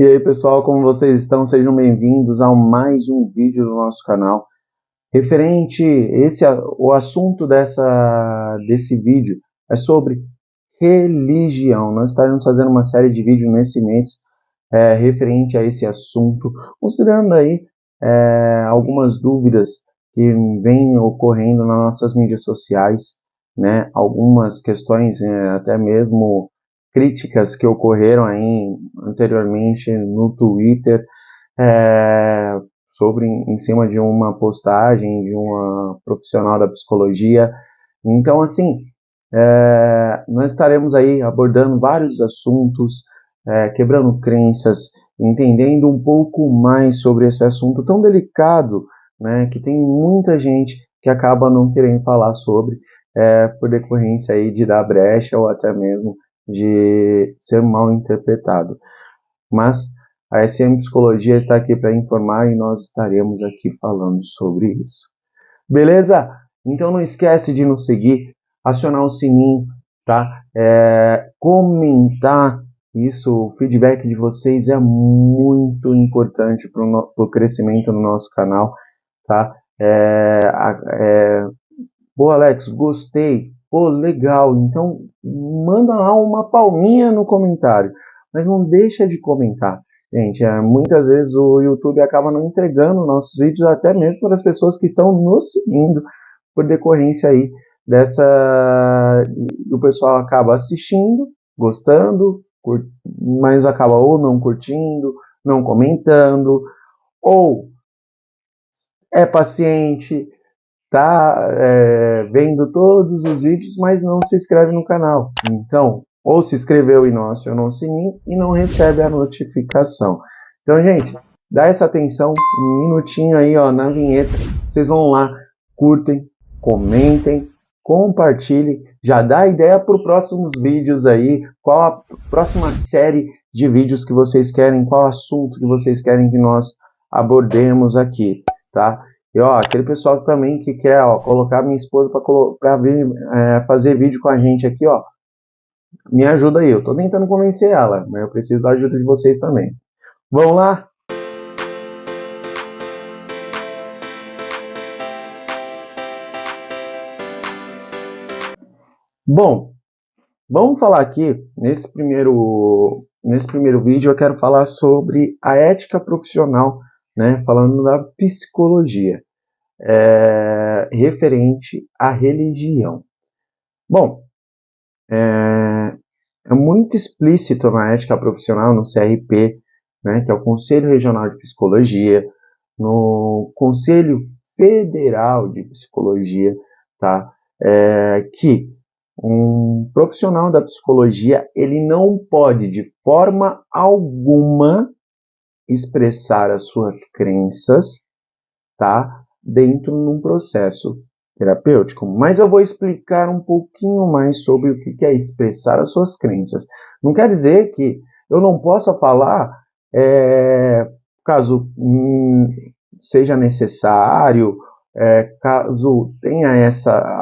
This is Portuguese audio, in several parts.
E aí pessoal, como vocês estão? Sejam bem-vindos a mais um vídeo do nosso canal. Referente, o assunto desse vídeo é sobre religião. Nós estaremos fazendo uma série de vídeos nesse mês referente a esse assunto, considerando aí algumas dúvidas que vêm ocorrendo nas nossas mídias sociais, né? Algumas questões, até mesmo críticas que ocorreram aí anteriormente no Twitter, sobre em cima de uma postagem de uma profissional da psicologia. Então, assim, nós estaremos aí abordando vários assuntos, quebrando crenças, entendendo um pouco mais sobre esse assunto tão delicado, né, que tem muita gente que acaba não querendo falar sobre, por decorrência aí de dar brecha ou até mesmo de ser mal interpretado. Mas a SM Psicologia está aqui para informar e nós estaremos aqui falando sobre isso. Beleza? Então não esquece de nos seguir, acionar o sininho, tá? Comentar isso, o feedback de vocês é muito importante para o crescimento do nosso canal, tá? Pô, Alex, gostei. Pô, legal. Então, manda lá uma palminha no comentário. Mas não deixa de comentar. Gente, muitas vezes o YouTube acaba não entregando nossos vídeos até mesmo para as pessoas que estão nos seguindo por decorrência aí o pessoal acaba assistindo, gostando, mas acaba ou não curtindo, não comentando, ou é paciente, tá vendo todos os vídeos, mas não se inscreve no canal. Então, ou se inscreveu e não acionou o sininho e não recebe a notificação. Então, gente, dá essa atenção, um minutinho aí, ó, na vinheta. Vocês vão lá, curtem, comentem, compartilhem, já dá ideia para os próximos vídeos aí, qual a próxima série de vídeos que vocês querem, qual assunto que vocês querem que nós abordemos aqui, tá? E ó, aquele pessoal também que quer colocar minha esposa para vir fazer vídeo com a gente aqui, ó, me ajuda aí. Eu tô tentando convencer ela, mas eu preciso da ajuda de vocês também. Vamos lá? Bom, vamos falar aqui, nesse primeiro vídeo eu quero falar sobre a ética profissional, né, falando da psicologia, referente à religião. Bom, é muito explícito na ética profissional, no CRP, né, que é o Conselho Regional de Psicologia, no Conselho Federal de Psicologia, tá, que um profissional da psicologia, ele não pode, de forma alguma, expressar as suas crenças, tá, dentro de um processo terapêutico. Mas eu vou explicar um pouquinho mais sobre o que é expressar as suas crenças. Não quer dizer que eu não possa falar, caso seja necessário, caso tenha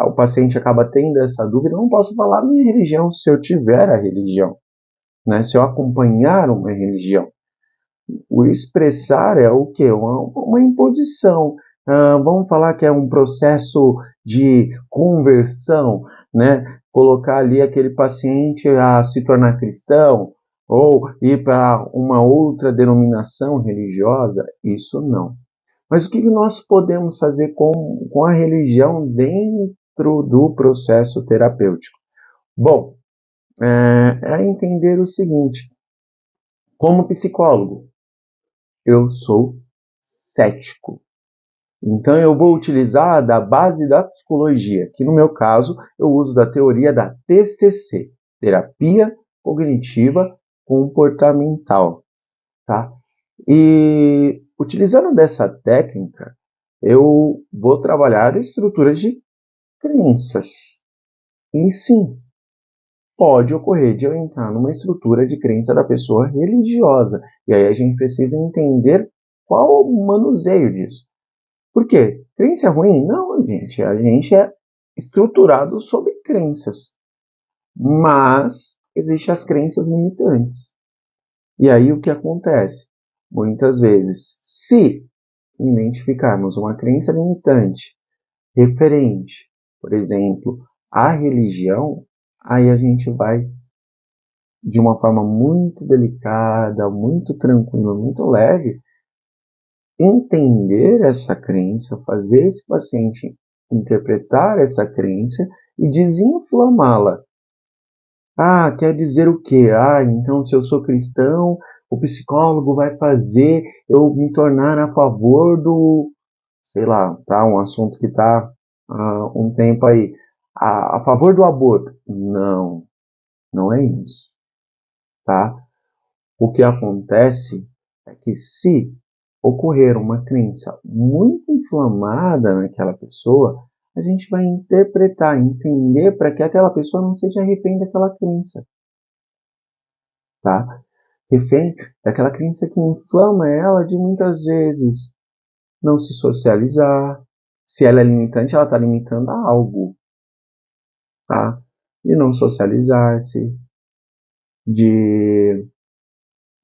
o paciente acaba tendo essa dúvida, eu não posso falar minha religião se eu tiver a religião, né? Se eu acompanhar uma religião. O expressar é o quê? Uma imposição. Vamos falar que é um processo de conversão, né? Colocar ali aquele paciente a se tornar cristão ou ir para uma outra denominação religiosa, isso não. Mas o que nós podemos fazer com a religião dentro do processo terapêutico? Bom, é entender o seguinte: como psicólogo, eu sou cético. Então eu vou utilizar da base da psicologia, que no meu caso eu uso da teoria da TCC, Terapia Cognitiva Comportamental, tá? E utilizando dessa técnica, eu vou trabalhar estruturas de crenças. E sim, pode ocorrer de eu entrar numa estrutura de crença da pessoa religiosa. E aí a gente precisa entender qual o manuseio disso. Por quê? Crença é ruim? Não, gente. A gente é estruturado sobre crenças. Mas existem as crenças limitantes. E aí o que acontece? Muitas vezes, se identificarmos uma crença limitante referente, por exemplo, à religião, aí a gente vai de uma forma muito delicada, muito tranquila, muito leve, entender essa crença, fazer esse paciente interpretar essa crença e desinflamá-la. Ah, quer dizer o quê? Ah, então se eu sou cristão, o psicólogo vai fazer eu me tornar a favor do, sei lá, tá? Um assunto que tá há um tempo aí. A favor do aborto. Não, não é isso, tá? O que acontece é que se ocorrer uma crença muito inflamada naquela pessoa, a gente vai interpretar, entender para que aquela pessoa não seja refém daquela crença, tá? Refém daquela crença que inflama ela de muitas vezes não se socializar. Se ela é limitante, ela está limitando a algo, tá? De não socializar-se, de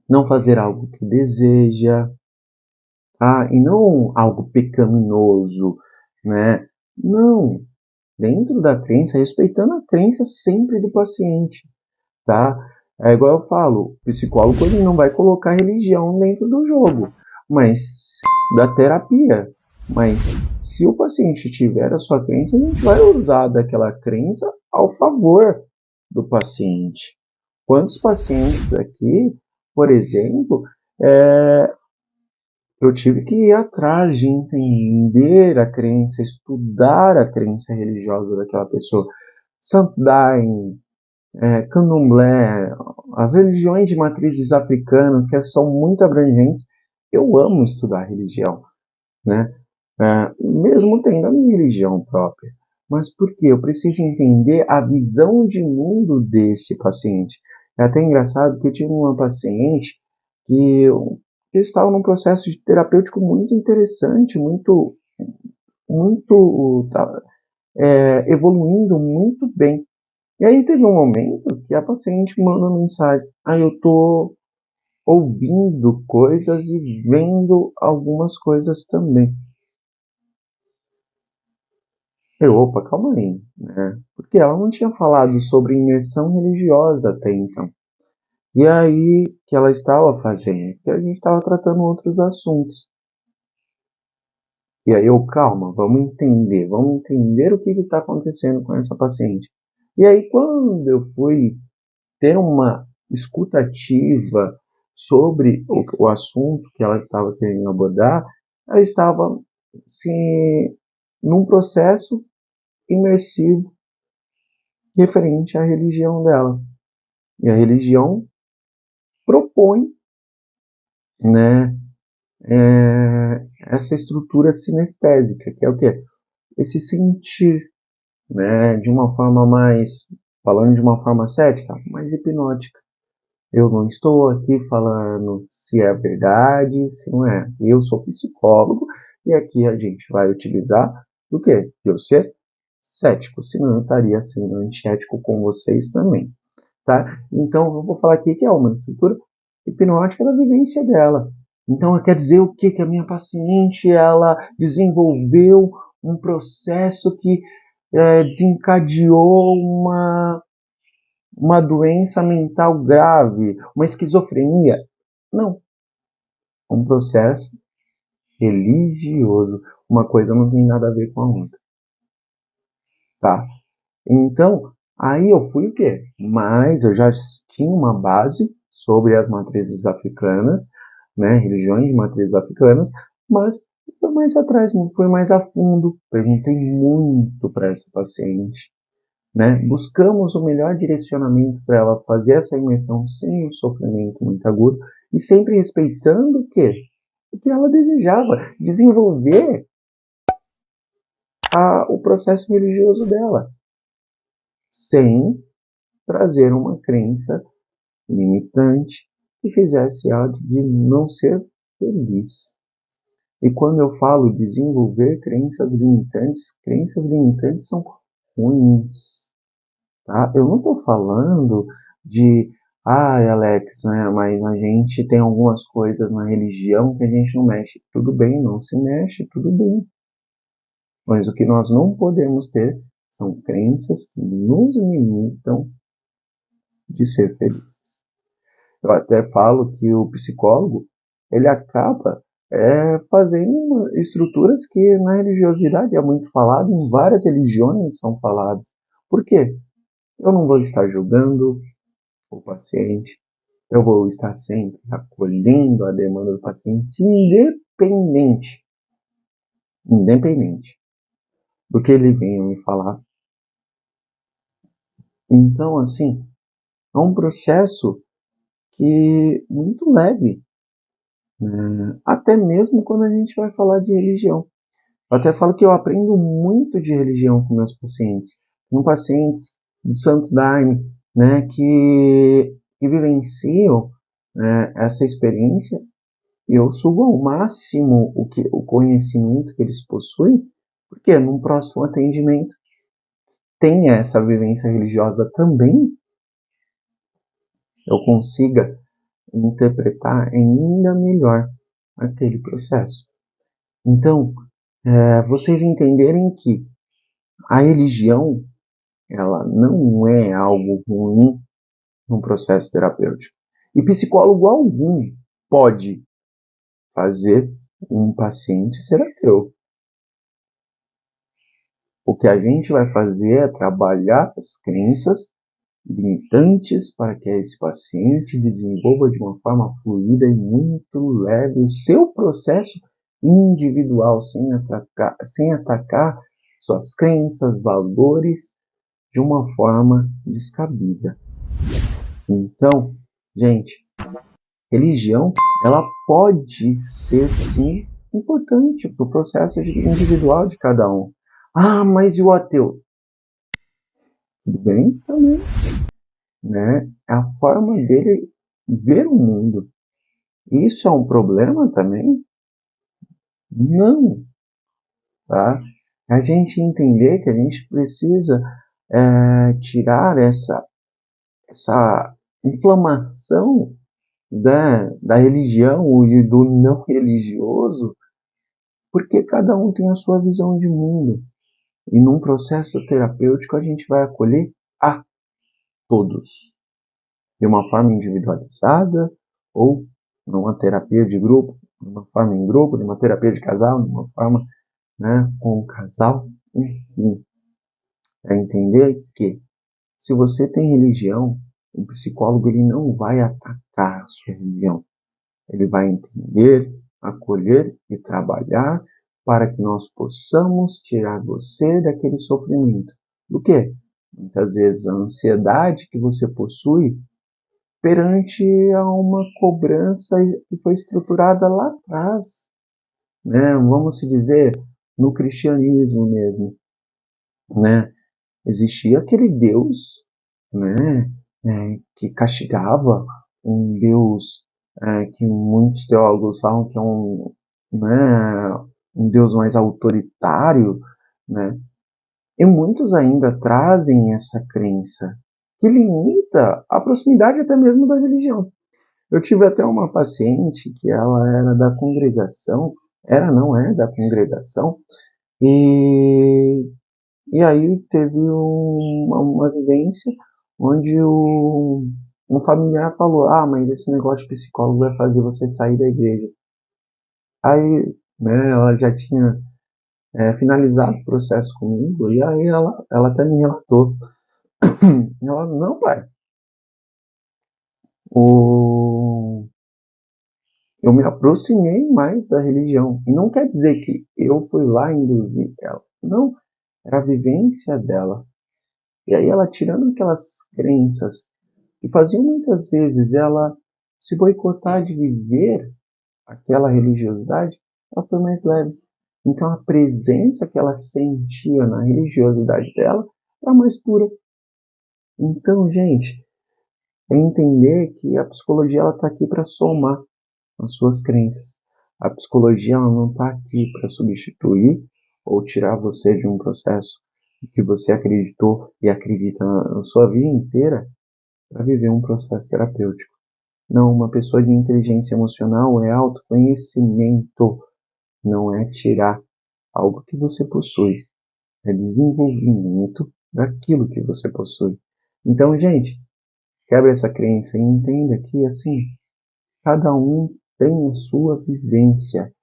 não fazer algo que deseja, tá? E não algo pecaminoso, né? Não, dentro da crença, respeitando a crença sempre do paciente, tá? É igual eu falo, o psicólogo ele não vai colocar religião dentro do jogo, mas da terapia. Mas se o paciente tiver a sua crença, a gente vai usar daquela crença ao favor do paciente. Quantos pacientes aqui, por exemplo, é, eu tive que ir atrás de entender a crença, estudar a crença religiosa daquela pessoa. Santo Daime, Candomblé, as religiões de matrizes africanas, que são muito abrangentes. Eu amo estudar religião, né? Mesmo tendo a minha religião própria. Mas por quê? Eu preciso entender a visão de mundo desse paciente. É até engraçado que eu tive uma paciente que estava num processo de terapêutico muito interessante, muito evoluindo muito bem. E aí teve um momento que a paciente me mandou uma mensagem: ah, eu tô ouvindo coisas e vendo algumas coisas também. Opa, calma aí, né? Porque ela não tinha falado sobre imersão religiosa até então. E aí, que ela estava fazendo? Que a gente estava tratando outros assuntos. E aí calma, vamos entender o que está acontecendo com essa paciente. E aí, quando eu fui ter uma escutativa sobre o assunto que ela estava querendo abordar, ela estava se, num processo imersivo referente à religião dela. E a religião propõe, né, essa estrutura sinestésica, que é o quê? Esse sentir, né, de uma forma mais, falando de uma forma cética, mais hipnótica. Eu não estou aqui falando se é verdade, se não é. Eu sou psicólogo e aqui a gente vai utilizar do quê? De eu ser cético, senão eu estaria sendo antiético com vocês também, tá? Então eu vou falar aqui que é uma estrutura hipnótica da vivência dela. Então quer dizer o que? Que a minha paciente ela desenvolveu um processo que desencadeou uma doença mental grave, uma esquizofrenia. Não. Um processo religioso. Uma coisa não tem nada a ver com a outra. Tá? Então, aí eu fui o quê? Mas eu já tinha uma base sobre as matrizes africanas, né? Religiões de matrizes africanas, mas foi mais atrás, foi mais a fundo. Perguntei muito para essa paciente, né? Buscamos o melhor direcionamento para ela fazer essa imersão sem o sofrimento muito agudo e sempre respeitando o quê? O que ela desejava, desenvolver o processo religioso dela, sem trazer uma crença limitante que fizesse ela de não ser feliz. E quando eu falo desenvolver crenças limitantes são ruins. Tá? Eu não estou falando de Ai, Alex, né, mas a gente tem algumas coisas na religião que a gente não mexe. Tudo bem, não se mexe, tudo bem. Mas o que nós não podemos ter são crenças que nos limitam de ser felizes. Eu até falo que o psicólogo, ele acaba fazendo estruturas que na religiosidade é muito falado, em várias religiões são faladas. Por quê? Eu não vou estar julgando o paciente, eu vou estar sempre acolhendo a demanda do paciente, independente do que ele venha me falar. Então, assim, é um processo que muito leve, né? Até mesmo quando a gente vai falar de religião. Eu até falo que eu aprendo muito de religião com meus pacientes. Tenho pacientes do Santo Daime, né, que vivenciam, né, essa experiência, e eu sugo ao máximo o conhecimento que eles possuem, porque num próximo atendimento tenha essa vivência religiosa também, eu consiga interpretar ainda melhor aquele processo. Então, vocês entenderem que a religião ela não é algo ruim num processo terapêutico. E psicólogo algum pode fazer um paciente ser ateu. O que a gente vai fazer é trabalhar as crenças limitantes para que esse paciente desenvolva de uma forma fluida e muito leve o seu processo individual, sem atacar suas crenças, valores de uma forma descabida. Então, gente, religião ela pode ser sim importante para o processo individual de cada um. Ah, mas e o ateu? Tudo bem também, né? É a forma dele ver o mundo. Isso é um problema também? Não, tá? A gente entender que a gente precisa tirar essa inflamação da religião e do não religioso, porque cada um tem a sua visão de mundo. E num processo terapêutico a gente vai acolher a todos, de uma forma individualizada ou numa terapia de grupo, de uma forma em grupo, de uma terapia de casal, de uma forma, né, com o casal, enfim. É entender que se você tem religião, o psicólogo ele não vai atacar a sua religião. Ele vai entender, acolher e trabalhar para que nós possamos tirar você daquele sofrimento. Do quê? Muitas vezes a ansiedade que você possui perante a uma cobrança que foi estruturada lá atrás, né? Vamos se dizer, no cristianismo mesmo, né? Existia aquele Deus, né, que castigava, um Deus que muitos teólogos falam que é né, um Deus mais autoritário, né, e muitos ainda trazem essa crença que limita a proximidade até mesmo da religião. Eu tive até uma paciente que ela era da congregação, era, não é, da congregação, e e aí teve uma vivência onde um familiar falou, ah, mas esse negócio de psicólogo vai fazer você sair da igreja. Aí, né, ela já tinha finalizado o processo comigo, e aí ela até me relatou. Ela, não, pai, o... eu me aproximei mais da religião. E não quer dizer que eu fui lá induzir ela. Não, era a vivência dela. E aí ela tirando aquelas crenças que faziam muitas vezes ela se boicotar de viver aquela religiosidade, ela foi mais leve. Então a presença que ela sentia na religiosidade dela era mais pura. Então, gente, é entender que a psicologia ela está aqui para somar as suas crenças. A psicologia ela não está aqui para substituir ou tirar você de um processo que você acreditou e acredita na sua vida inteira. para viver um processo terapêutico. Não, uma pessoa de inteligência emocional é autoconhecimento, não é tirar algo que você possui, é desenvolvimento daquilo que você possui. Então, gente, quebra essa crença e entenda que, assim, cada um tem a sua vivência.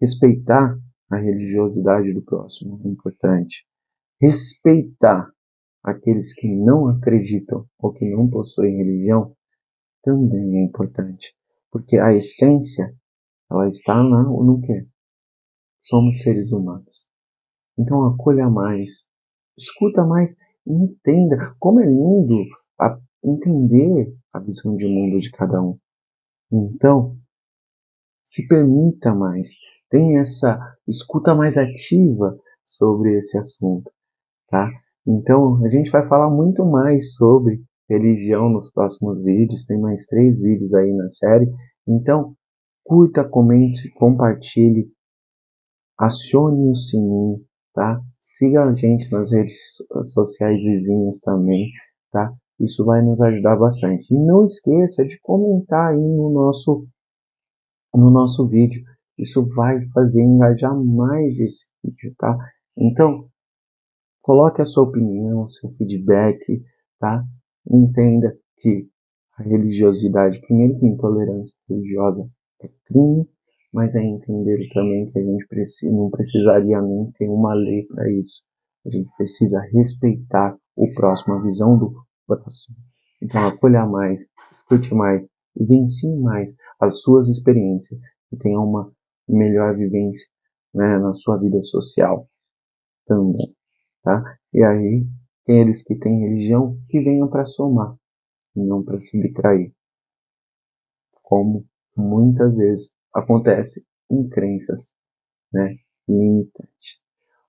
Respeitar a religiosidade do próximo é importante. Respeitar aqueles que não acreditam ou que não possuem religião também é importante. Porque a essência, ela está no quê? Somos seres humanos. Então acolha mais, escuta mais, entenda. Como é lindo entender a visão de mundo de cada um. Então, se permita mais, tenha essa escuta mais ativa sobre esse assunto, tá? Então, a gente vai falar muito mais sobre religião nos próximos vídeos, tem mais 3 vídeos aí na série. Então, curta, comente, compartilhe, acione o sininho, tá? Siga a gente nas redes sociais vizinhas também, tá? Isso vai nos ajudar bastante. E não esqueça de comentar aí no nosso vídeo. Isso vai fazer engajar mais esse vídeo, tá? Então, coloque a sua opinião, seu feedback, tá? Entenda que a religiosidade, primeiro que intolerância religiosa é crime, mas é entender também que a gente não precisaria nem ter uma lei para isso. A gente precisa respeitar o próximo, a visão do próximo. Então, acolha mais, escute mais, vivencie mais as suas experiências e tenha uma melhor vivência, né, na sua vida social também, tá? E aí, aqueles que têm religião, que venham para somar, e não para subtrair, como muitas vezes acontece em crenças, né, limitantes.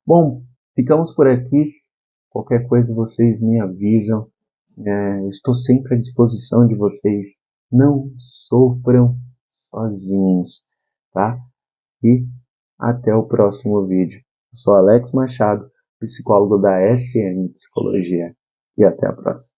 Bom, ficamos por aqui. Qualquer coisa vocês me avisam. Estou sempre à disposição de vocês. Não sofram sozinhos, tá? E até o próximo vídeo. Eu sou Alex Machado, psicólogo da SM Psicologia. E até a próxima.